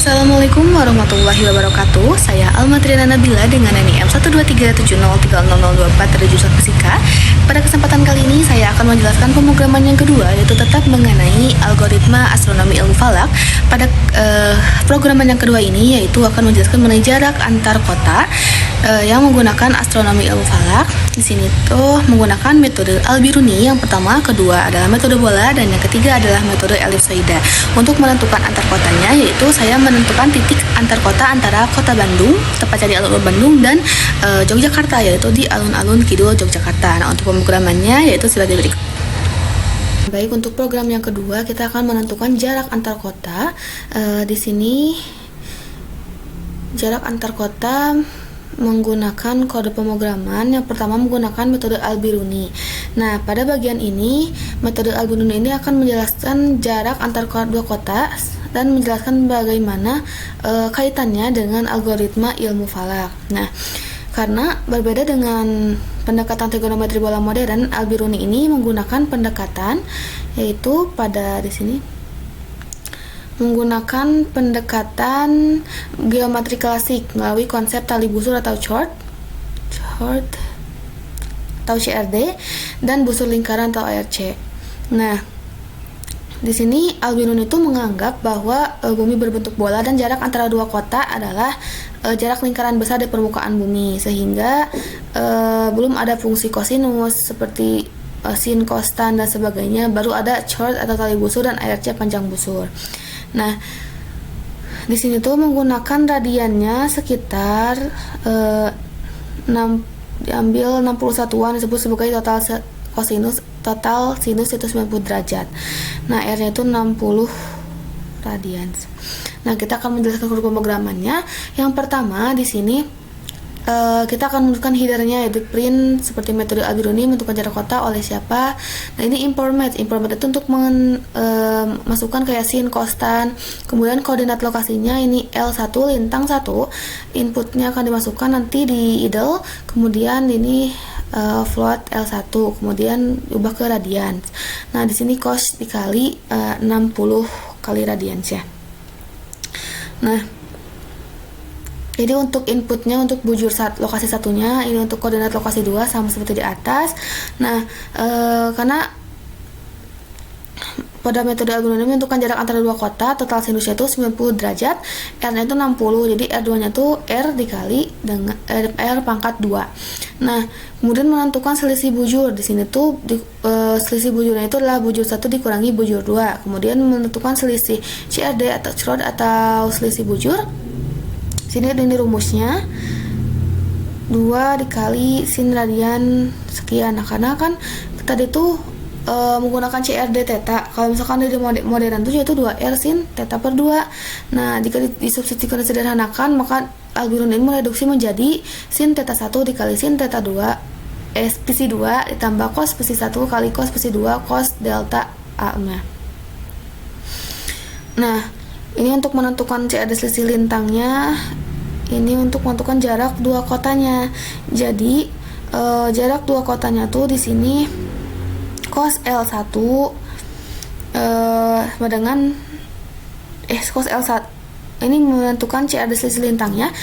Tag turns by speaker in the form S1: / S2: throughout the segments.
S1: Assalamualaikum warahmatullahi wabarakatuh. Saya Almatriana Nabila dengan NIM 123703024 dari jurusan Fisika. Pada kesempatan kali ini saya akan menjelaskan pemrograman yang kedua, yaitu tetap mengenai algoritma astronomi ilmu falak. Pada programan yang kedua ini yaitu akan menjelaskan mengenai jarak antar kota yang menggunakan astronomi ilmu falak. Di sini tuh menggunakan metode Al-Biruni. Yang pertama, kedua adalah metode bola, dan yang ketiga adalah metode elipsoida. Untuk menentukan antar kotanya, yaitu saya menentukan titik antar kota antara kota Bandung, tepatnya di alun-alun Bandung, dan Yogyakarta, yaitu di alun-alun Kidul Yogyakarta. Nah, untuk pemrogramannya yaitu sebagai berikut. Baik, untuk program yang kedua kita akan menentukan jarak antar kota. Di sini jarak antar kota menggunakan kode pemrograman. Yang pertama menggunakan metode Al-Biruni. Nah, pada bagian ini metode Al-Biruni ini akan menjelaskan jarak antar dua kota dan menjelaskan bagaimana kaitannya dengan algoritma ilmu falak. Nah, karena berbeda dengan pendekatan trigonometri bola modern, Al-Biruni ini menggunakan pendekatan yaitu pada di sini menggunakan pendekatan geometri klasik melalui konsep tali busur atau chord atau CRD dan busur lingkaran atau ARC. Nah, di sini Al-Biruni itu menganggap bahwa bumi berbentuk bola dan jarak antara dua kota adalah jarak lingkaran besar di permukaan bumi, sehingga belum ada fungsi kosinus seperti sin, cos, tan dan sebagainya. Baru ada chord atau tali busur dan ARC panjang busur. Nah, di sini tuh menggunakan radiannya sekitar diambil 61-an, disebut sebagai total sinus itu 90 derajat. Nah, R-nya itu 60 radian. Nah, kita akan menjelaskan pemrogramannya. Yang pertama di sini kita akan menentukan headernya, yaitu print seperti metode Al-Biruni, menentukan jarak kota oleh siapa. Nah, ini informate itu untuk masukkan kayak sin, cos, tan. Kemudian koordinat lokasinya ini L1 lintang 1. Inputnya akan dimasukkan nanti di idle. Kemudian ini float L1, kemudian ubah ke radians. Nah, di sini cos dikali 60 kali radians ya. Nah, ini untuk inputnya untuk bujur lokasi satunya, ini untuk koordinat lokasi 2 sama seperti di atas. Nah, karena pada metode Al-Biruni menentukan jarak antara dua kota, total sinusnya itu 90 derajat, R-nya itu 60, jadi R2-nya itu R dikali dengan R pangkat 2. Nah, kemudian menentukan selisih bujur. Di sini tuh selisih bujurnya itu adalah bujur 1 dikurangi bujur 2. Kemudian menentukan selisih CRD atau chord atau selisih bujur. Sini ini rumusnya 2 dikali sin radian sekian. Nah, karena kan tadi tuh menggunakan CRD theta. Kalau misalkan di modern tuh yaitu 2R sin theta per 2. Nah, jika disubstitusikan disederhanakan, maka Al-Biruni ini mereduksi menjadi sin theta 1 dikali sin theta 2 spesi 2 ditambah cos spesi 1 kali cos spesi 2 cos delta A nya. Nah, ini untuk menentukan CRD selisih lintangnya. Ini untuk menentukan jarak dua kotanya. Jadi jarak dua kotanya tuh di sini cos L1 dengan cos L1 ini menentukan CRD selisih lintangnya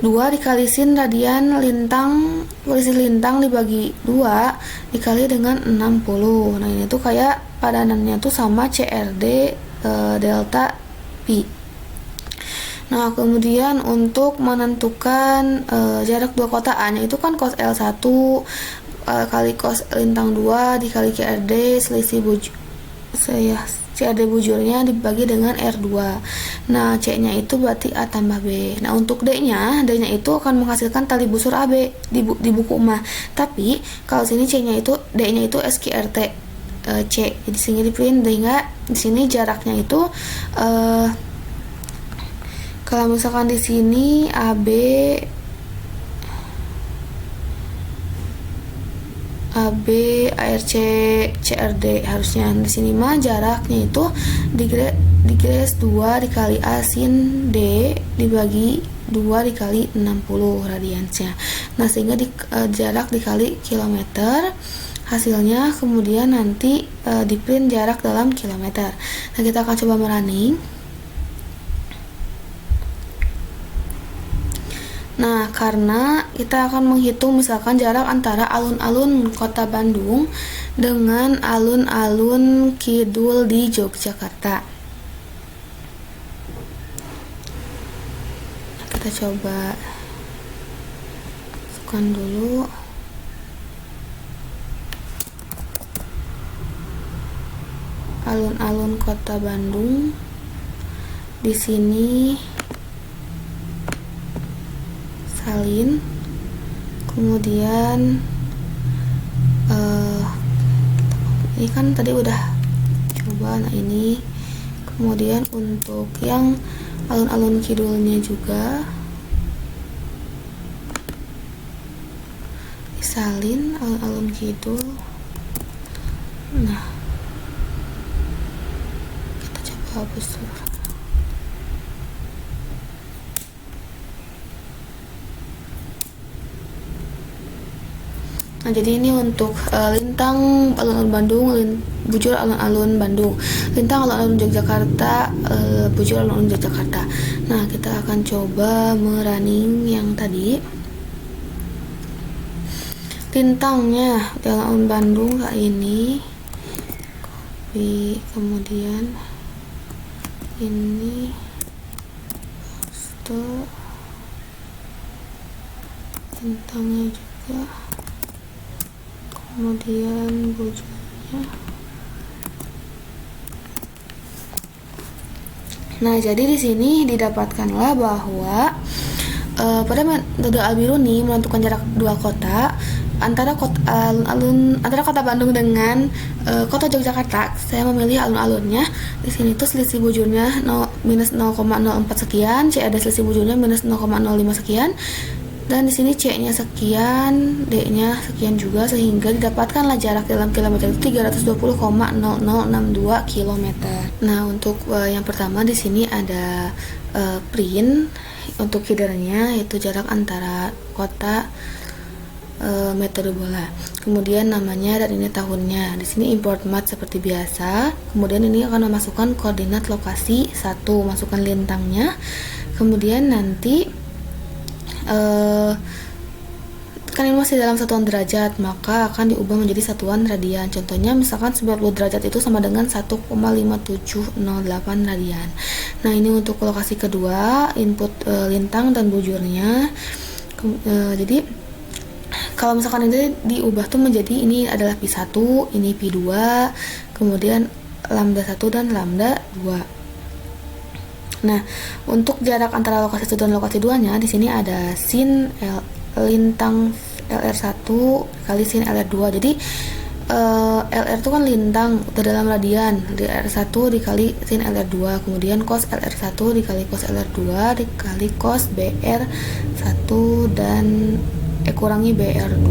S1: 2 dikali sin radian lintang selisih lintang dibagi 2 dikali dengan 60. Nah, ini tuh kayak padanannya tuh sama CRD delta P. Nah, kemudian untuk menentukan jarak dua kotaan, itu kan cos L1 kali cos lintang 2 dikali CRD selisih CRD bujurnya dibagi dengan R2. Nah, C-nya itu berarti A tambah B. Nah, untuk D-nya itu akan menghasilkan tali busur AB di buku mah. Tapi kalau sini D-nya itu SQRT C. Jadi sini di print sehingga di sini jaraknya itu kalau misalkan di sini AB ARC CRD, harusnya di sini mah jaraknya itu digres 2 dikali A sin D dibagi 2 dikali 60 radiansnya. Nah, sehingga jarak dikali kilometer. Hasilnya kemudian nanti di print jarak dalam kilometer. Nah, kita akan coba merunning. karena kita akan menghitung misalkan jarak antara alun-alun kota Bandung dengan alun-alun kidul di Yogyakarta. Kita coba masukkan dulu. Alun-alun kota Bandung. Di sini salin, kemudian ini kan tadi udah coba, nah ini kemudian untuk yang alun-alun kidulnya juga disalin alun-alun kidul. Nah, kita coba hapus dulu. Nah, jadi ini untuk lintang alun-alun Bandung, bujur alun-alun Bandung, lintang alun-alun Yogyakarta, bujur alun-alun Yogyakarta. Nah, kita akan coba merunning yang tadi. Lintangnya di alun-alun Bandung kayak ini, copy, kemudian ini paste, lintangnya juga, kemudian bujurnya. Nah, jadi di sini didapatkanlah bahwa pada metode Al-Biruni menentukan jarak dua kota antara kota Bandung dengan kota Yogyakarta. Saya memilih alun-alunnya. Di sini tuh selisih bujurnya minus 0,04 sekian, C ada selisih bujurnya minus 0,05 sekian. Dan di sini C-nya sekian, D-nya sekian juga, sehingga didapatkanlah jarak dalam kilometer itu 320,0062 km. Nah, untuk yang pertama di sini ada print untuk headernya, yaitu jarak antara kota metode bola. Kemudian namanya dan ini tahunnya. Di sini import mat seperti biasa. Kemudian ini akan memasukkan koordinat lokasi 1, masukkan lintangnya. Kemudian nanti kan ini masih dalam satuan derajat, maka akan diubah menjadi satuan radian. Contohnya misalkan 90 derajat itu sama dengan 1,5708 radian. Nah, ini untuk lokasi kedua, input lintang dan bujurnya. Jadi kalau misalkan ini diubah tuh menjadi ini adalah Pi1, ini Pi2, kemudian lambda 1 dan lambda 2. Nah, untuk jarak antara lokasi 1 dan lokasi 2-nya di sini ada sin lintang LR1 kali sin LR2. Jadi LR itu kan lintang udah dalam radian, LR1 dikali sin LR2, kemudian cos LR1 dikali cos LR2 dikali cos BR1 dan kurangi BR2.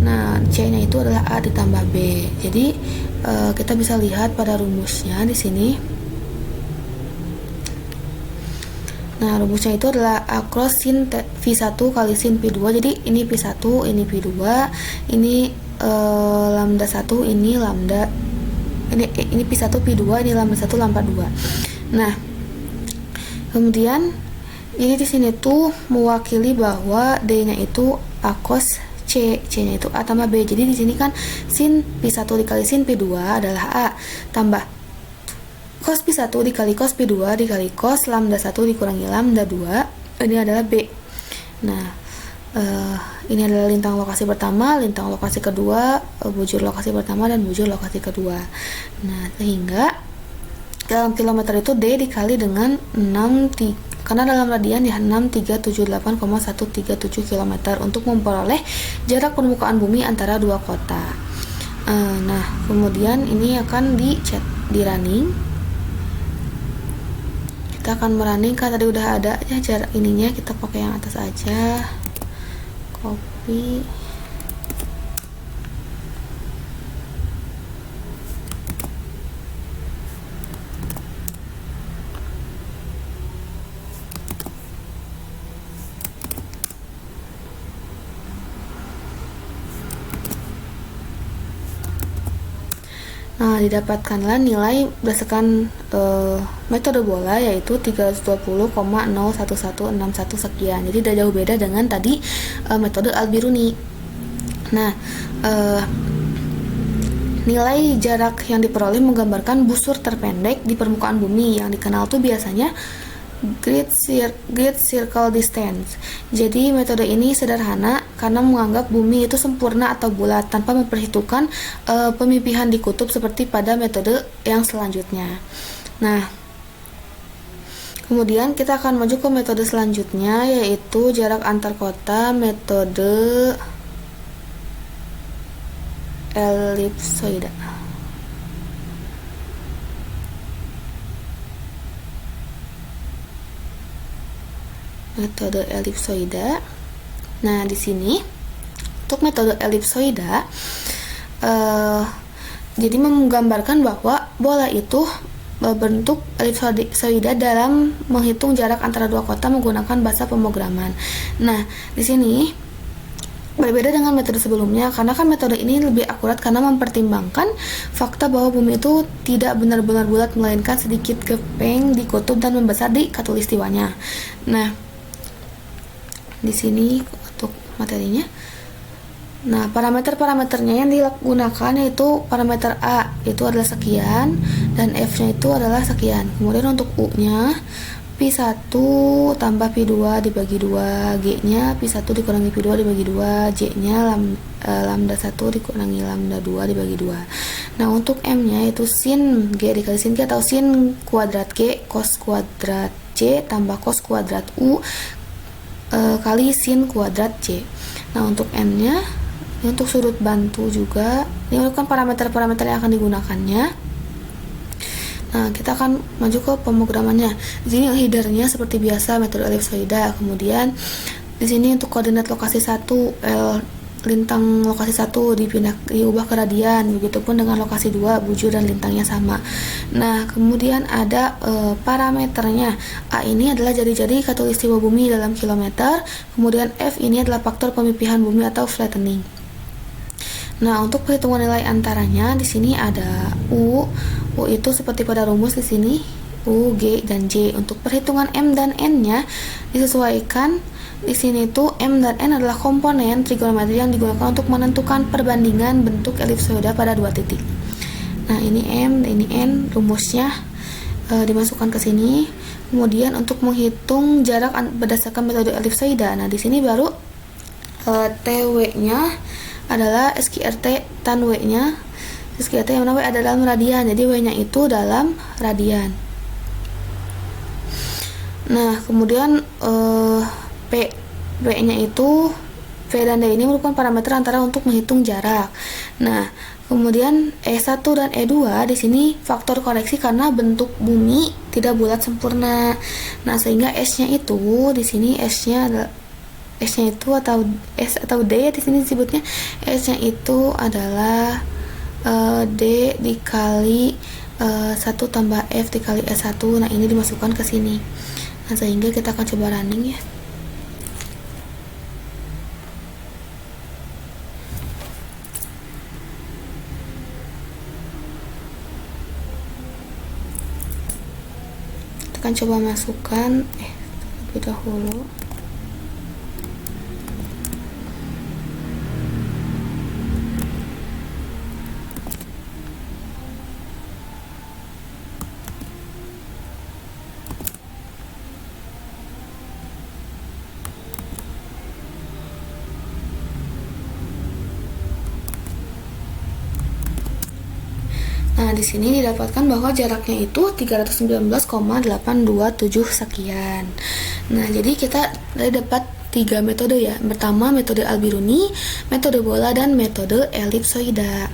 S1: Nah, C-nya itu adalah A ditambah B. Jadi kita bisa lihat pada rumusnya di sini. Nah, rumusnya itu adalah A cross sin V1 kali sin P2. Jadi ini P1, ini P2, ini lambda 1, ini lambda ini P1 P2, ini lambda 1 lambda 2. Nah, kemudian ini di sini tuh mewakili bahwa D-nya itu A cos C, C-nya itu A tambah B. Jadi di sini kan sin P1 dikali sin P2 adalah A tambah cos P1 dikali cos P2 dikali cos lambda 1 dikurangi lambda 2, ini adalah B. Nah, ini adalah lintang lokasi pertama, lintang lokasi kedua, bujur lokasi pertama, dan bujur lokasi kedua. Nah, sehingga dalam kilometer itu D dikali dengan 6, karena dalam radian ya 6378,137 km untuk memperoleh jarak permukaan bumi antara dua kota. Nah, kemudian ini akan di running. Kita akan merunning, kan tadi udah ada ya jarak ininya, kita pakai yang atas aja, copy. Nah, didapatkanlah nilai berdasarkan metode bola yaitu 320,01161 sekian. Jadi tidak jauh beda dengan tadi metode Al-Biruni. Nah, nilai jarak yang diperoleh menggambarkan busur terpendek di permukaan bumi yang dikenal tuh biasanya Great Circle Distance. Jadi metode ini sederhana karena menganggap bumi itu sempurna atau bulat tanpa memperhitungkan pemipihan di kutub seperti pada metode yang selanjutnya. Nah, kemudian kita akan maju ke metode selanjutnya yaitu jarak antar kota, metode elipsoida. Metode elipsoida. Nah, di sini untuk metode elipsoida jadi menggambarkan bahwa bola itu berbentuk elipsoida dalam menghitung jarak antara dua kota menggunakan bahasa pemrograman. Nah, di sini berbeda dengan metode sebelumnya karena kan metode ini lebih akurat karena mempertimbangkan fakta bahwa bumi itu tidak benar-benar bulat melainkan sedikit gepeng di kutub dan membesar di khatulistiwanya. Nah, di sini untuk materinya. Nah, parameternya yang digunakan yaitu parameter A itu adalah sekian dan F-nya itu adalah sekian. Kemudian untuk U-nya Pi1 tambah Pi2 dibagi 2, G-nya Pi1 dikurangi Pi2 dibagi 2, J-nya lambda 1 dikurangi lambda 2 dibagi 2. Nah, untuk M-nya yaitu sin G dikali sin G atau sin kuadrat G cos kuadrat C tambah cos kuadrat U kali sin kuadrat C. Nah, untuk M-nya ini untuk sudut bantu juga. Ini merupakan parameter-parameter yang akan digunakannya. Nah, kita akan maju ke pemrogramannya. Di sini headernya seperti biasa metode elipsoida. Kemudian di sini untuk koordinat lokasi 1 lintang lokasi 1 diubah ke radian, begitupun dengan lokasi 2 bujur dan lintangnya sama. Nah, kemudian ada parameternya. A ini adalah jari-jari khatulistiwa bumi dalam kilometer, kemudian F ini adalah faktor pemipihan bumi atau flattening. Nah, untuk perhitungan nilai antaranya di sini ada U itu seperti pada rumus di sini U, G, dan J. Untuk perhitungan M dan N-nya disesuaikan. Di sini tuh M dan N adalah komponen trigonometri yang digunakan untuk menentukan perbandingan bentuk elipsoida pada dua titik. Nah, ini M, ini N, rumusnya dimasukkan ke sini. Kemudian untuk menghitung jarak berdasarkan metode elipsoida. Nah, di sini baru TW-nya adalah SQRT tan W-nya. SQRT yang mana W ada dalam radian, jadi W-nya itu dalam radian. Nah, kemudian W-nya itu V dan D ini merupakan parameter antara untuk menghitung jarak. Nah, kemudian E1 dan E2 di sini faktor koreksi karena bentuk bumi tidak bulat sempurna. Nah, sehingga S-nya itu di sini S-nya itu atau S atau D ya di sini disebutnya. S-nya itu adalah D dikali 1 tambah F dikali S1. Nah, ini dimasukkan ke sini. Nah, sehingga kita akan coba running ya. Kita akan coba masukkan terlebih dahulu. Nah, di sini didapatkan bahwa jaraknya itu 319,827 sekian. Nah, jadi kita dapat 3 metode ya. Pertama metode Al-Biruni, metode bola, dan metode elipsoida.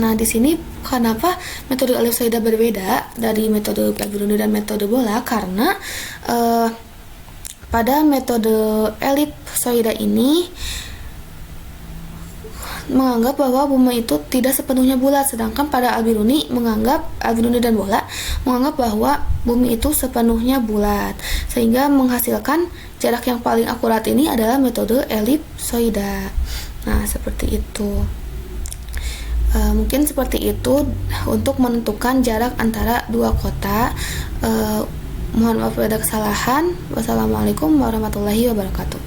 S1: Nah, di sini kenapa metode elipsoida berbeda dari metode Al-Biruni dan metode bola? Karena pada metode elipsoida ini menganggap bahwa bumi itu tidak sepenuhnya bulat, sedangkan pada Al-Biruni dan bola menganggap bahwa bumi itu sepenuhnya bulat, sehingga menghasilkan jarak yang paling akurat ini adalah metode elipsoida. Nah, seperti itu. Mungkin seperti itu untuk menentukan jarak antara dua kota. Mohon maaf ada kesalahan. Wassalamualaikum warahmatullahi wabarakatuh.